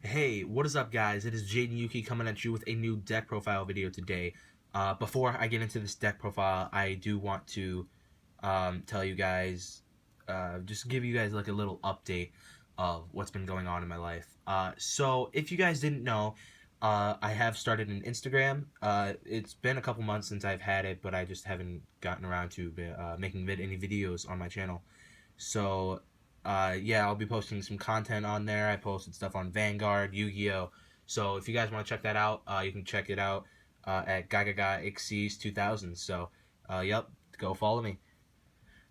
Hey, what is up, guys? It is Jaden Yuki coming at you with a new deck profile video today. Before I get into this deck profile, I do want to tell you guys, just give you guys like a little update of what's been going on in my life. So if you guys didn't know, I have started an Instagram. It's been a couple months since I've had it, but I just haven't gotten around to making any videos on my channel. So, yeah, I'll be posting some content on there. I posted stuff on Vanguard, Yu-Gi-Oh! So if you guys want to check that out, you can check it out at GagaGaXCs2000. So, yep, go follow me.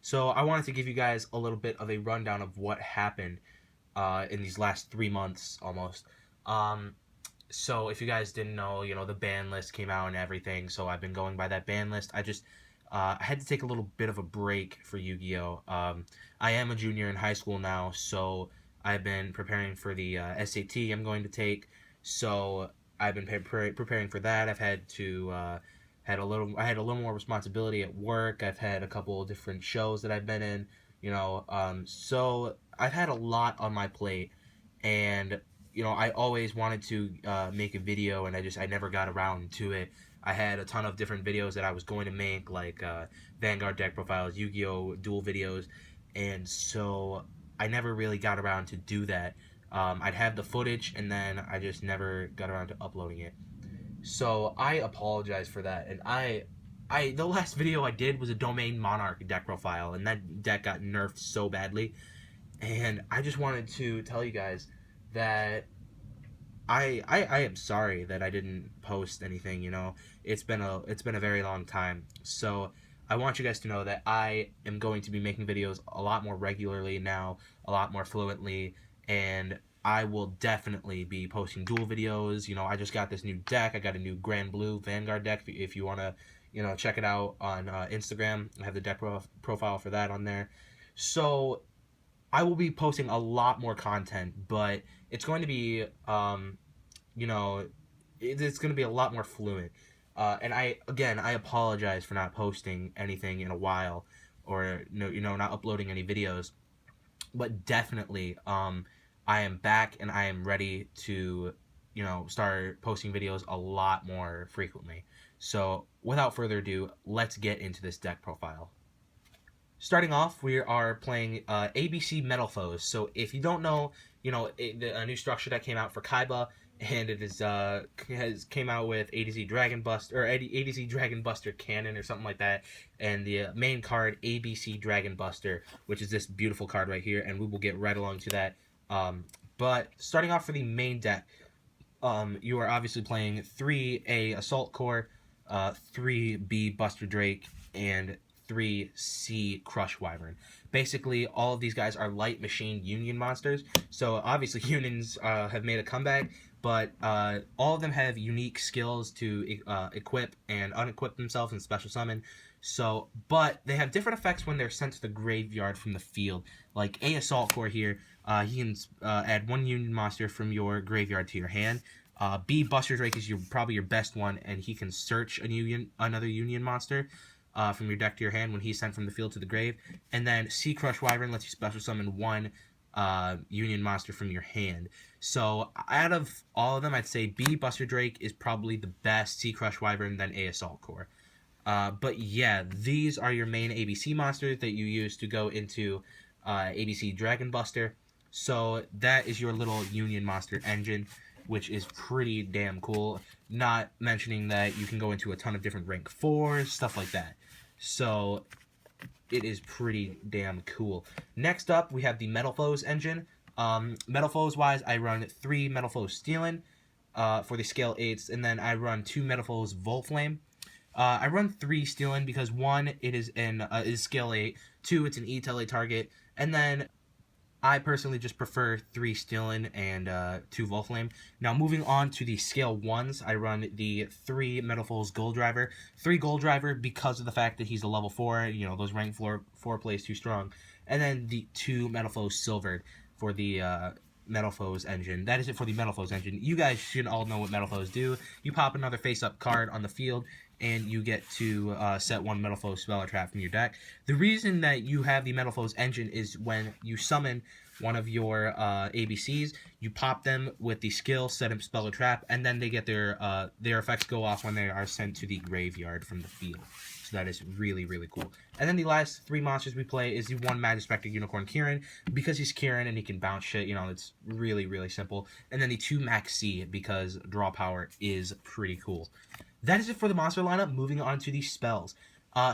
So I wanted to give you guys a little bit of a rundown of what happened in these last 3 months almost. So if you guys didn't know, the ban list came out and everything. So I've been going by that ban list. I had to take a little bit of a break for Yu-Gi-Oh. I am a junior in high school now, so I've been preparing for the SAT I'm going to take. So I've been preparing for that. I've had to I had a little more responsibility at work. I've had a couple of different shows that I've been in. So I've had a lot on my plate, and I always wanted to make a video, and I never got around to it. I had a ton of different videos that I was going to make, like Vanguard deck profiles, Yu-Gi-Oh! Duel videos, and so I never really got around to do that. I'd have the footage, and then I just never got around to uploading it. So I apologize for that, and the last video I did was a Domain Monarch deck profile, and that deck got nerfed so badly, and I just wanted to tell you guys that I am sorry that I didn't post anything. It's been a very long time. So I want you guys to know that I am going to be making videos a lot more regularly now, a lot more fluently, and I will definitely be posting duel videos. I just got this new deck. I got a new Grand Blue Vanguard deck. If you want to, check it out on Instagram. I have the deck profile for that on there. So I will be posting a lot more content, but it's going to be, it's going to be a lot more fluent. And I apologize for not posting anything in a while, or not uploading any videos. But definitely, I am back and I am ready to, start posting videos a lot more frequently. So without further ado, let's get into this deck profile. Starting off, we are playing ABC metalfoes. So if you don't know, a new structure that came out for Kaiba, and it came out with ADZ Dragon Buster, or ADZ Dragon Buster Cannon or something like that, and the main card ABC Dragon Buster, which is this beautiful card right here, and we will get right along to that. But starting off for the main deck, you are obviously playing 3A Assault Core, 3B Buster Drake, and 3C Crush Wyvern. Basically, all of these guys are light machine union monsters. So obviously unions have made a comeback, but all of them have unique skills to equip and unequip themselves and special summon. So, but they have different effects when they're sent to the graveyard from the field. Like A Assault Core here, he can add one union monster from your graveyard to your hand. B Buster Drake is probably your best one, and he can search another union monster from your deck to your hand when he's sent from the field to the grave. And then C Crush Wyvern lets you special summon one union monster from your hand. So out of all of them, I'd say B Buster Drake is probably the best C Crush Wyvern, then A Assault Core. But yeah, these are your main ABC monsters that you use to go into ABC Dragon Buster. So that is your little union monster engine, which is pretty damn cool. Not mentioning that you can go into a ton of different rank 4s, stuff like that. So it is pretty damn cool. Next up, we have the metalfoes engine. Metalfoes wise, I run 3 metalfoes Stealing for the scale 8s, and then I run 2 metalfoes Volflame. I run 3 Stealing because 1, it is is scale 8, 2, it's an E-Tele target, and then I personally just prefer 3 Stealing and 2 Volflame. Now moving on to the scale 1s, I run the 3 metalfoes Gold Driver. 3 Gold Driver because of the fact that he's a level 4, those rank 4 plays too strong. And then the 2 metalfoes Silvered for the metalfoes engine. That is it for the metalfoes engine. You guys should all know what metalfoes do. You pop another face-up card on the field, and you get to set 1 metalfoes spell or trap from your deck. The reason that you have the metalfoes engine is when you summon one of your ABCs. You pop them with the skill, set up spell or trap, and then they get their effects go off when they are sent to the graveyard from the field. So that is really, really cool. And then the last 3 monsters we play is the 1 Magic Spectre Unicorn Kieran, because he's Kieran and he can bounce shit, you know, it's really, really simple. And then the 2 Max C, because draw power is pretty cool. That is it for the monster lineup. Moving on to the spells.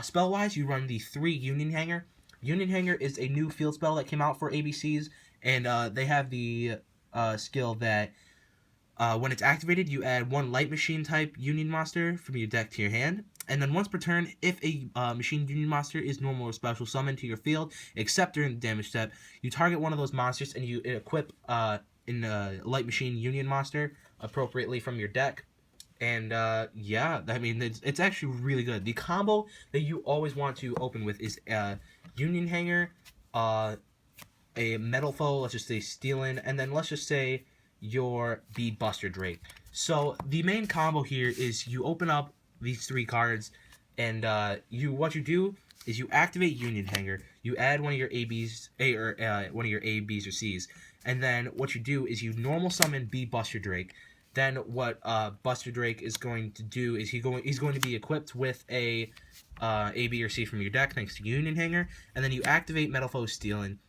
Spell-wise, you run the 3 Union Hanger. Union Hanger is a new field spell that came out for ABCs, and they have the skill that when it's activated, you add 1 Light Machine type Union monster from your deck to your hand. And then once per turn, if a Machine Union monster is normal or special summoned to your field, except during the damage step, you target one of those monsters and you equip in a Light Machine Union monster appropriately from your deck. And yeah, I mean, it's actually really good. The combo that you always want to open with is Union Hanger, a metalfoe, let's just say Stealin', and then let's just say your Bead Buster Drake. So the main combo here is you open up these 3 cards, and what you do is you activate Union Hanger, you add one of your one of your A, B's, or C's, and then what you do is you normal summon Bead Buster Drake. Then what Buster Drake is going to do is he's going to be equipped with a B, or C from your deck thanks to Union Hanger, and then you activate metalfoe Stealin',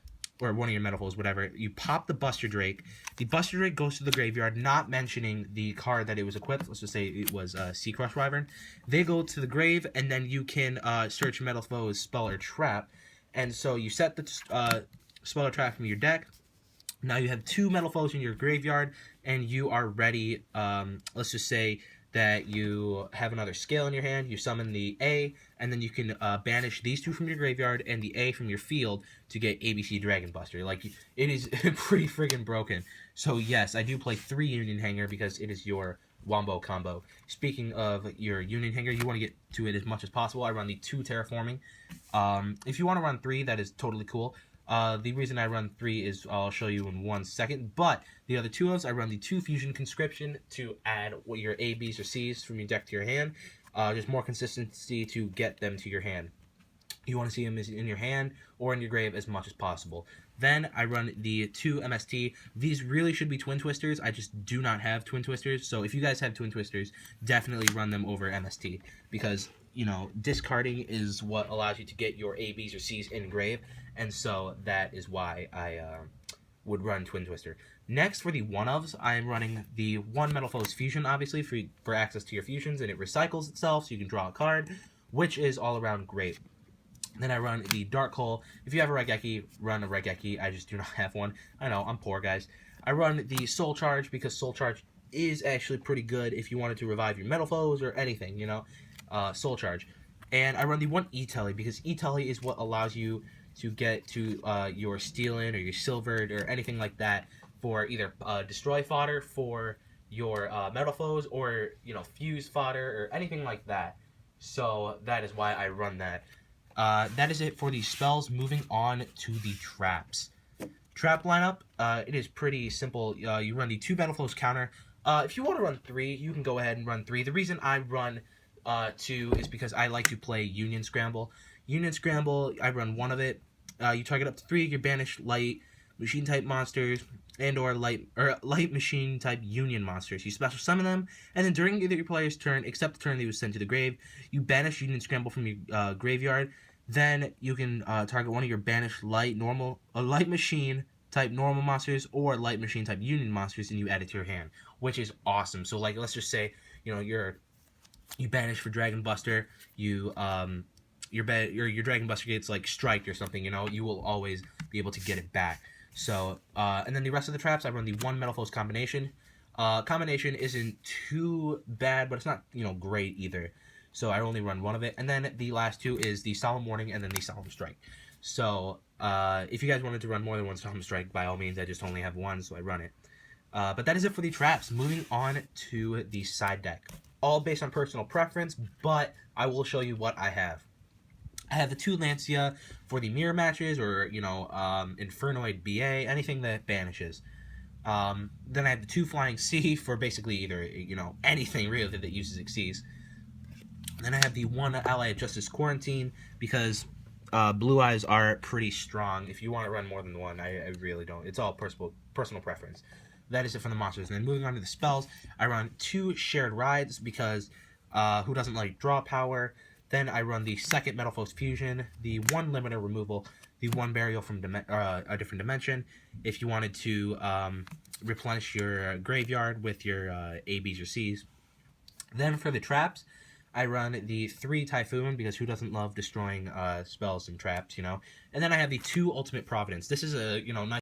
or one of your metalfoes, whatever. You pop the Buster Drake. The Buster Drake goes to the graveyard, not mentioning the card that it was equipped. Let's just say it was Sea Crush Wyvern. They go to the grave, and then you can search metalfoe's spell or trap. And so you set the spell or trap from your deck. Now you have 2 metalfoes in your graveyard, and you are ready. Let's just say that you have another scale in your hand, you summon the A, and then you can banish these 2 from your graveyard and the A from your field to get ABC Dragon Buster. Like, it is pretty friggin' broken. So yes, I do play 3 Union Hanger because it is your wombo combo. Speaking of your Union Hanger, you want to get to it as much as possible. I run the 2 Terraforming. If you want to run 3, that is totally cool. The reason I run 3 is I'll show you in 1 second, but the other 2 of I run the 2 Fusion Conscription to add what your A, B's, or C's from your deck to your hand. Just more consistency to get them to your hand. You want to see them in your hand or in your grave as much as possible. Then I run the 2 MST. These really should be Twin Twisters. I just do not have Twin Twisters, so if you guys have Twin Twisters, definitely run them over MST, because, you know, discarding is what allows you to get your A, B's, or C's in grave, and so that is why I would run Twin Twister. Next, for the 1-ofs, I am running the 1 metalfoe's Fusion, obviously, for access to your fusions, and it recycles itself, so you can draw a card, which is all around great. Then I run the Dark Hole. If you have a Regeki, run a Regeki. I just do not have one. I know, I'm poor, guys. I run the Soul Charge because Soul Charge is actually pretty good if you wanted to revive your metalfoes or anything, you know. Soul Charge. And I run the 1 E-Telly because E-Telly is what allows you to get to your Stealin' or your Silvered or anything like that for either destroy fodder for your metalfoes, or, you know, fuse fodder or anything like that. So that is why I run that. That is it for the spells. Moving on to the traps. Trap lineup, it is pretty simple. You run the 2 metalfoes counter. If you want to run 3, you can go ahead and run 3. The reason I run 2 is because I like to play Union Scramble. Union Scramble, I run 1 of it. You target up to 3 of your banished light machine type monsters and or light machine type Union monsters. You special summon them, and then during either your player's turn, except the turn they was sent to the grave, you banish Union Scramble from your graveyard. Then you can target one of your banished light machine type normal monsters or light machine type Union monsters, and you add it to your hand, which is awesome. So, like, let's just say, you know, you banish for Dragon Buster, your Dragon Buster gets like striked or something, you know, you will always be able to get it back. So, and then the rest of the traps, I run the 1 metalfoes combination. Combination isn't too bad, but it's not, you know, great either. So I only run 1 of it. And then the last 2 is the Solemn Warning and then the Solemn Strike. So, if you guys wanted to run more than 1 Solemn Strike, by all means, I just only have 1, so I run it. But that is it for the traps. Moving on to the side deck. All based on personal preference, but I will show you what I have. I have the 2 Lancia for the mirror matches, or, you know, Infernoid BA, anything that banishes. Then I have the 2 Flying C for basically either, you know, anything really that uses Xyz. Then I have the 1 Ally of Justice Quarantine because Blue eyes are pretty strong. If you want to run more than one, I really don't. It's all personal preference. That is it for the monsters. And then moving on to the spells, I run 2 shared rides because who doesn't like draw power? Then I run the second metalfoe fusion, the 1 limiter removal, the 1 burial from a different dimension. If you wanted to replenish your graveyard with your A, Bs, or Cs. Then for the traps, I run the 3 Typhoon because who doesn't love destroying spells and traps, you know? And then I have the 2 Ultimate Providence. This is a, nice